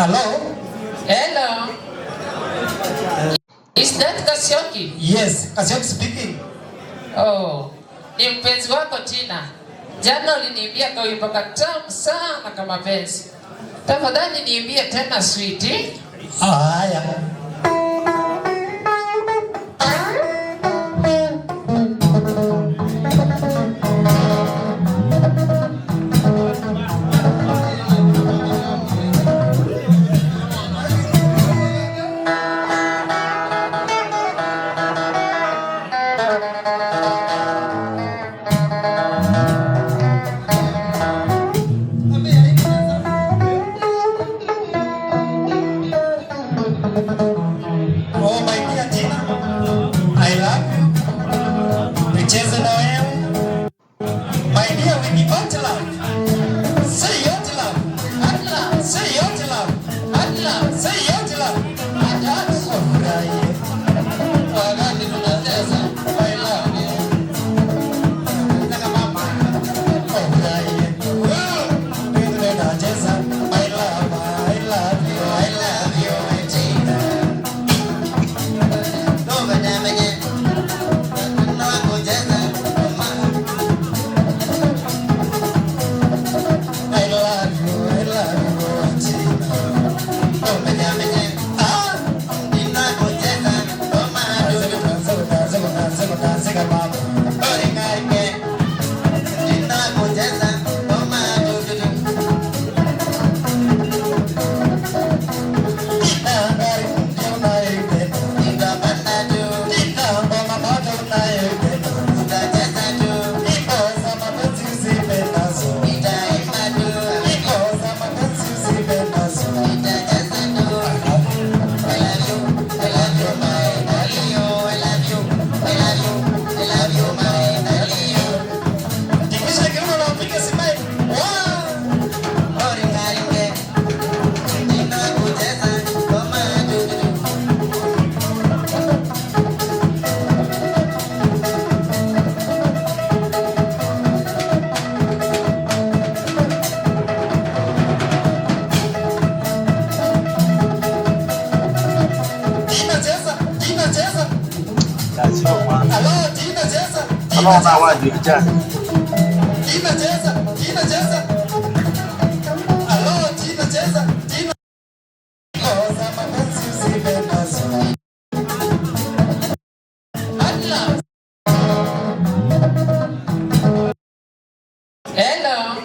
Hello? Hello. Is that Kasioki? Yes, Kasioki speaking. Oh, ni mpenzi wako Tina. Jana uliniimbia kawimbo katamu sana kama penzi. Tafadhali niimbie tena sweetie. Haya. Oh my dear Tina, I love you. Nicheze na wewe. My dear Winnie Butler. Say your love. Adla, say your love. Adla, say your love. Adla, so furahi. Wakati tunacheza, I love you. Nataka mama. Oh furahi. Tunacheza, I love you. I love you. Tina. Hello, na wapi kijana? Tina cheza. Hello, Tina cheza. Tina. Koza mapenzi usipendazo. Adla. Hello.